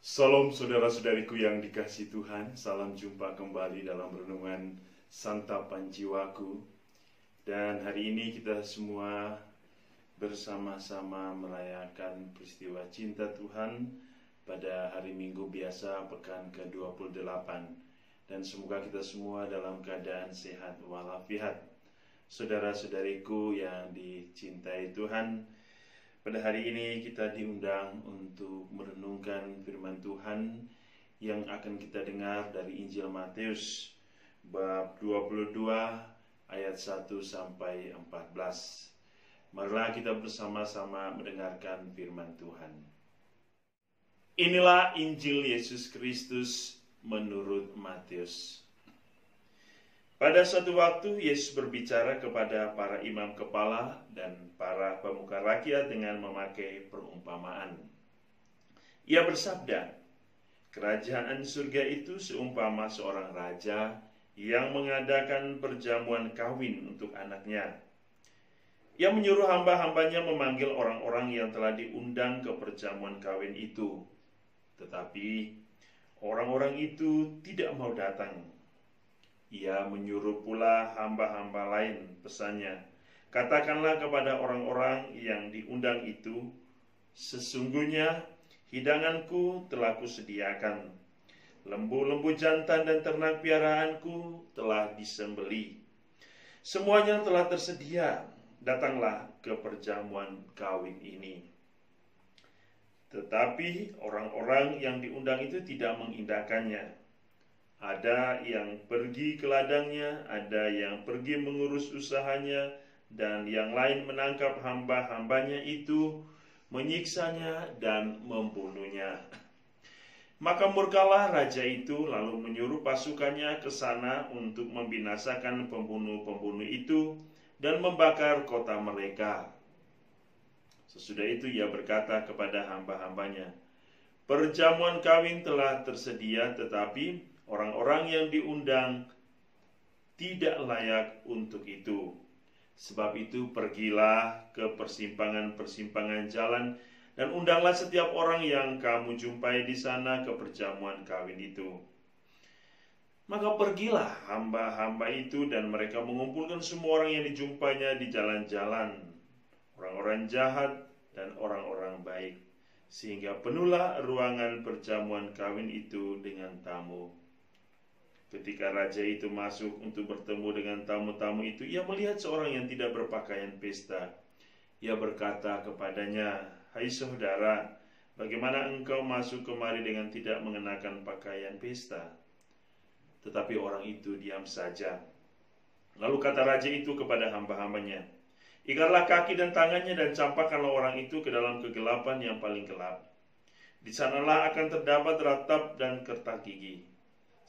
Salam saudara-saudariku yang dikasihi Tuhan, salam jumpa kembali dalam renungan santapan jiwaku. Dan hari ini kita semua bersama-sama merayakan peristiwa cinta Tuhan pada hari Minggu biasa pekan ke-28. Dan semoga kita semua dalam keadaan sehat walafiat. Saudara-saudariku yang dicintai Tuhan, pada hari ini kita diundang untuk merenungkan firman Tuhan yang akan kita dengar dari Injil Matius bab 22 ayat 1 sampai 14. Marilah kita bersama-sama mendengarkan firman Tuhan. Inilah Injil Yesus Kristus menurut Matius. Pada suatu waktu Yesus berbicara kepada para imam kepala dan para pemuka rakyat dengan memakai perumpamaan. Ia bersabda, "Kerajaan surga itu seumpama seorang raja yang mengadakan perjamuan kawin untuk anaknya. Ia menyuruh hamba-hambanya memanggil orang-orang yang telah diundang ke perjamuan kawin itu. Tetapi orang-orang itu tidak mau datang. Ia menyuruh pula hamba-hamba lain, pesannya, katakanlah kepada orang-orang yang diundang itu, sesungguhnya hidanganku telah kusediakan. Lembu-lembu jantan dan ternak piaraanku telah disembelih. Semuanya telah tersedia, datanglah ke perjamuan kawin ini." Tetapi orang-orang yang diundang itu tidak mengindahkannya. Ada yang pergi ke ladangnya, ada yang pergi mengurus usahanya, dan yang lain menangkap hamba-hambanya itu, menyiksanya dan membunuhnya. Maka murkalah raja itu, lalu menyuruh pasukannya ke sana untuk membinasakan pembunuh-pembunuh itu dan membakar kota mereka. Sesudah itu ia berkata kepada hamba-hambanya, "Perjamuan kawin telah tersedia, tetapi orang-orang yang diundang tidak layak untuk itu. Sebab itu pergilah ke persimpangan-persimpangan jalan dan undanglah setiap orang yang kamu jumpai di sana ke perjamuan kawin itu." Maka pergilah hamba-hamba itu dan mereka mengumpulkan semua orang yang dijumpainya di jalan-jalan, orang-orang jahat dan orang-orang baik, sehingga penuhlah ruangan perjamuan kawin itu dengan tamu. Ketika raja itu masuk untuk bertemu dengan tamu-tamu itu, ia melihat seorang yang tidak berpakaian pesta. Ia berkata kepadanya, "Hai saudara, bagaimana engkau masuk kemari dengan tidak mengenakan pakaian pesta?" Tetapi orang itu diam saja. Lalu kata raja itu kepada hamba-hambanya, "Ikatlah kaki dan tangannya dan campakkanlah orang itu ke dalam kegelapan yang paling gelap. Di sanalah akan terdapat ratap dan kertak gigi.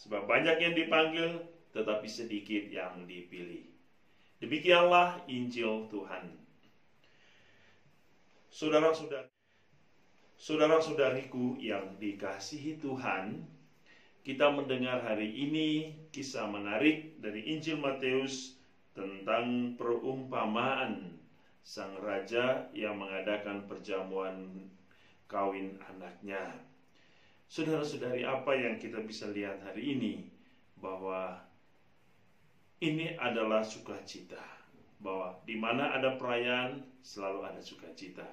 Sebab banyak yang dipanggil, tetapi sedikit yang dipilih." Demikianlah Injil Tuhan. Saudara-saudariku yang dikasihi Tuhan, kita mendengar hari ini kisah menarik dari Injil Matius tentang perumpamaan sang raja yang mengadakan perjamuan kawin anaknya. Saudara-saudari, apa yang kita bisa lihat hari ini? Bahwa ini adalah sukacita. Bahwa di mana ada perayaan, selalu ada sukacita.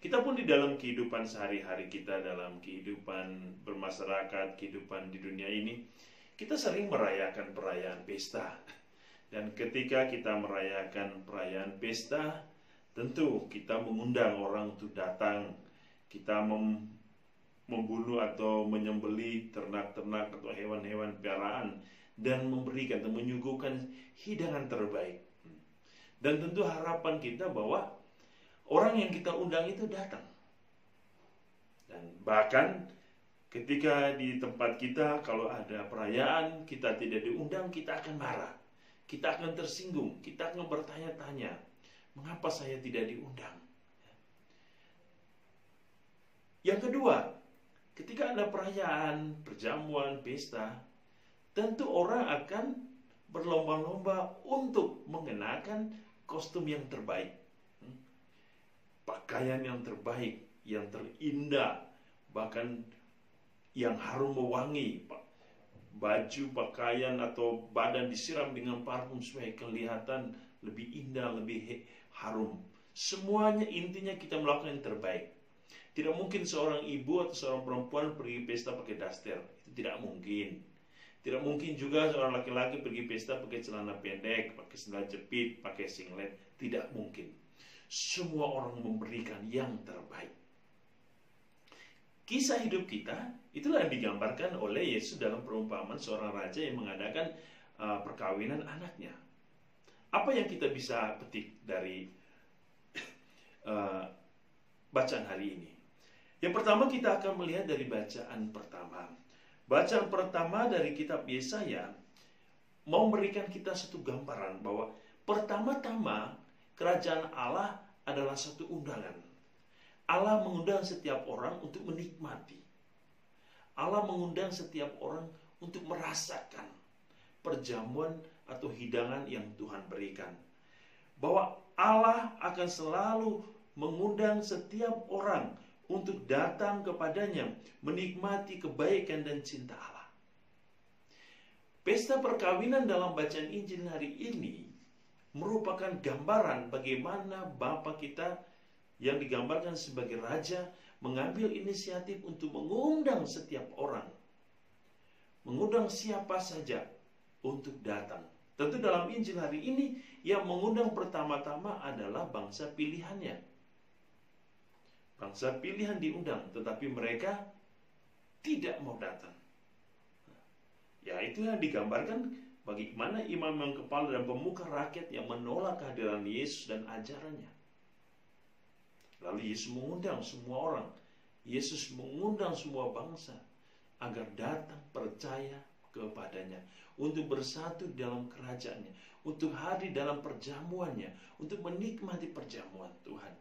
Kita pun di dalam kehidupan sehari-hari kita, dalam kehidupan bermasyarakat, kehidupan di dunia ini, kita sering merayakan perayaan pesta. Dan ketika kita merayakan perayaan pesta, tentu kita mengundang orang untuk datang. Kita membunuh atau menyembelih ternak-ternak atau hewan-hewan piaraan dan memberikan dan menyuguhkan hidangan terbaik. Dan tentu harapan kita bahwa orang yang kita undang itu datang. Dan bahkan ketika di tempat kita kalau ada perayaan kita tidak diundang, kita akan marah. Kita akan tersinggung, kita akan bertanya-tanya, mengapa saya tidak diundang? Yang kedua, ketika ada perayaan, perjamuan, pesta, tentu orang akan berlomba-lomba untuk mengenakan kostum yang terbaik, pakaian yang terbaik, yang terindah, bahkan yang harum mewangi, baju, pakaian, atau badan disiram dengan parfum supaya kelihatan lebih indah, lebih harum. Semuanya intinya kita melakukan yang terbaik. Tidak mungkin seorang ibu atau seorang perempuan pergi pesta pakai daster. Itu tidak mungkin. Tidak mungkin juga seorang laki-laki pergi pesta pakai celana pendek, pakai sandal jepit, pakai singlet. Tidak mungkin. Semua orang memberikan yang terbaik. Kisah hidup kita, itulah yang digambarkan oleh Yesus dalam perumpamaan seorang raja yang mengadakan perkawinan anaknya. Apa yang kita bisa petik dari bacaan hari ini? Yang pertama kita akan melihat dari bacaan pertama. Bacaan pertama dari kitab Yesaya mau memberikan kita satu gambaran bahwa pertama-tama kerajaan Allah adalah satu undangan. Allah mengundang setiap orang untuk menikmati. Allah mengundang setiap orang untuk merasakan perjamuan atau hidangan yang Tuhan berikan. Bahwa Allah akan selalu mengundang setiap orang untuk datang kepadanya, menikmati kebaikan dan cinta Allah. Pesta perkawinan dalam bacaan Injil hari ini merupakan gambaran bagaimana Bapa kita yang digambarkan sebagai raja mengambil inisiatif untuk mengundang setiap orang, mengundang siapa saja untuk datang. Tentu dalam Injil hari ini yang mengundang pertama-tama adalah bangsa pilihannya. Bangsa pilihan diundang, tetapi mereka tidak mau datang. Ya, itu yang digambarkan bagaimana imam yang kepala dan pemuka rakyat yang menolak kehadiran Yesus dan ajarannya. Lalu Yesus mengundang semua orang. Yesus mengundang semua bangsa agar datang percaya kepadanya, untuk bersatu dalam kerajaannya, untuk hadir dalam perjamuannya, untuk menikmati perjamuan Tuhan.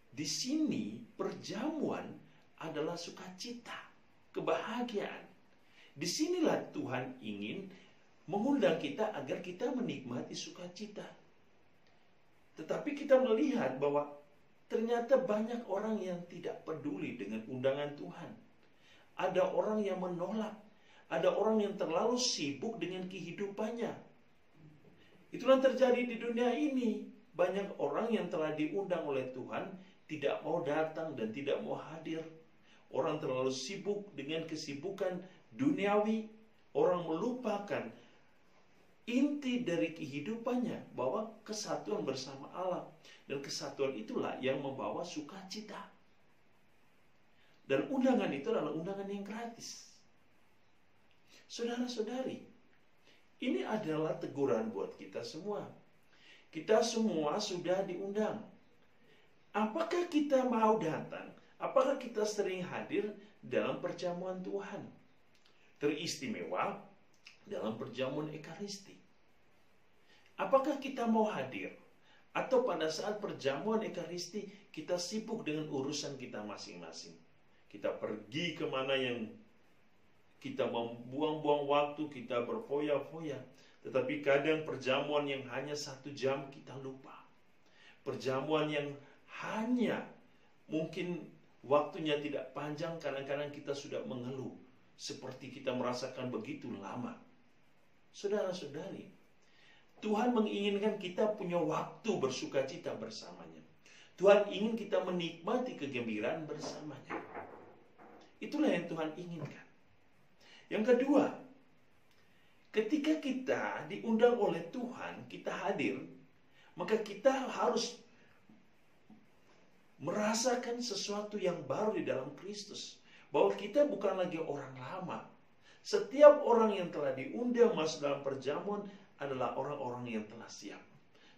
Di sini perjamuan adalah sukacita, kebahagiaan. Disinilah Tuhan ingin mengundang kita agar kita menikmati sukacita. Tetapi kita melihat bahwa ternyata banyak orang yang tidak peduli dengan undangan Tuhan. Ada orang yang menolak. Ada orang yang terlalu sibuk dengan kehidupannya. Itulah yang terjadi di dunia ini. Banyak orang yang telah diundang oleh Tuhan tidak mau datang dan tidak mau hadir. Orang terlalu sibuk dengan kesibukan duniawi. Orang melupakan inti dari kehidupannya, bahwa kesatuan bersama Allah. Dan kesatuan itulah yang membawa sukacita. Dan undangan itu adalah undangan yang gratis. Saudara-saudari, ini adalah teguran buat kita semua. Kita semua sudah diundang. Apakah kita mau datang? Apakah kita sering hadir dalam perjamuan Tuhan? Teristimewa dalam perjamuan Ekaristi. Apakah kita mau hadir? Atau pada saat perjamuan Ekaristi kita sibuk dengan urusan kita masing-masing? Kita pergi kemana yang kita membuang-buang waktu, kita berfoya-foya. Tetapi kadang perjamuan yang hanya 1 jam kita lupa. Perjamuan yang hanya mungkin waktunya tidak panjang, kadang-kadang kita sudah mengeluh. Seperti kita merasakan begitu lama. Saudara-saudari, Tuhan menginginkan kita punya waktu bersukacita bersamanya. Tuhan ingin kita menikmati kegembiraan bersamanya. Itulah yang Tuhan inginkan. Yang kedua, ketika kita diundang oleh Tuhan, kita hadir, maka kita harus merasakan sesuatu yang baru di dalam Kristus. Bahwa kita bukan lagi orang lama. Setiap orang yang telah diundang masuk dalam perjamuan adalah orang-orang yang telah siap.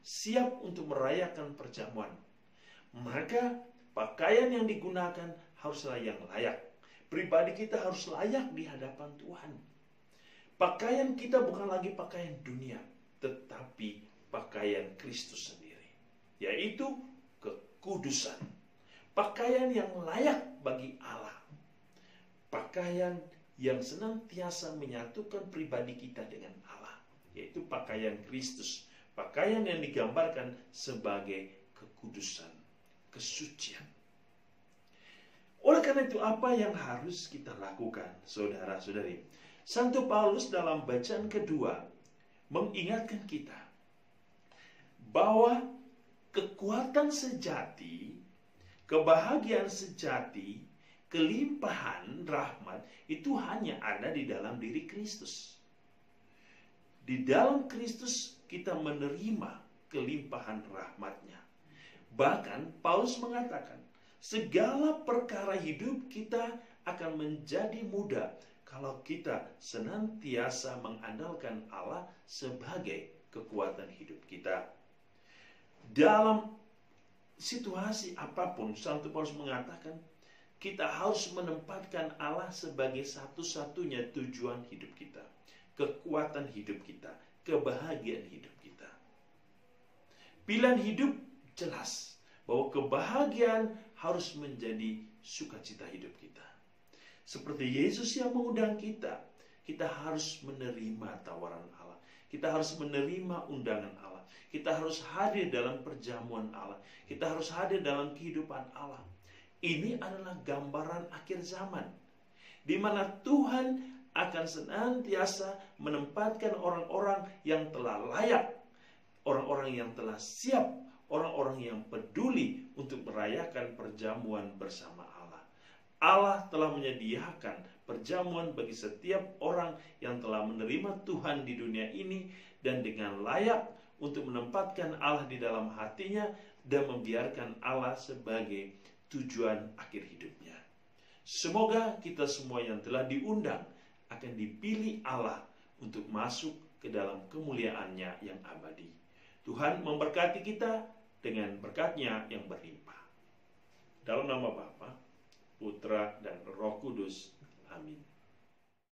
Siap untuk merayakan perjamuan. Maka pakaian yang digunakan haruslah yang layak. Pribadi kita harus layak di hadapan Tuhan. Pakaian kita bukan lagi pakaian dunia, tetapi pakaian Kristus sendiri. Yaitu kekudusan. Pakaian yang layak bagi Allah. Pakaian yang senantiasa menyatukan pribadi kita dengan Allah. Yaitu pakaian Kristus. Pakaian yang digambarkan sebagai kekudusan, kesucian. Oleh karena itu apa yang harus kita lakukan, saudara-saudari? Santo Paulus dalam bacaan kedua mengingatkan kita bahwa kekuatan sejati, kebahagiaan sejati, kelimpahan rahmat itu hanya ada di dalam diri Kristus. Di dalam Kristus kita menerima kelimpahan rahmat-Nya. Bahkan Paulus mengatakan, segala perkara hidup kita akan menjadi mudah kalau kita senantiasa mengandalkan Allah sebagai kekuatan hidup kita. Dalam situasi apapun, Santo Paulus mengatakan, kita harus menempatkan Allah sebagai satu-satunya tujuan hidup kita, kekuatan hidup kita, kebahagiaan hidup kita. Pilihan hidup jelas bahwa kebahagiaan harus menjadi sukacita hidup kita. Seperti Yesus yang mengundang kita, kita harus menerima tawaran Allah. Kita harus menerima undangan Allah. Kita harus hadir dalam perjamuan Allah. Kita harus hadir dalam kehidupan Allah. Ini adalah gambaran akhir zaman, di mana Tuhan akan senantiasa menempatkan orang-orang yang telah layak, orang-orang yang telah siap, orang-orang yang peduli untuk merayakan perjamuan bersama Allah. Allah telah menyediakan perjamuan bagi setiap orang yang telah menerima Tuhan di dunia ini dan dengan layak untuk menempatkan Allah di dalam hatinya dan membiarkan Allah sebagai tujuan akhir hidupnya. Semoga kita semua yang telah diundang akan dipilih Allah untuk masuk ke dalam kemuliaannya yang abadi. Tuhan memberkati kita dengan berkat-Nya yang berlimpah. Dalam nama Bapa, Putra, dan Roh Kudus. Amin.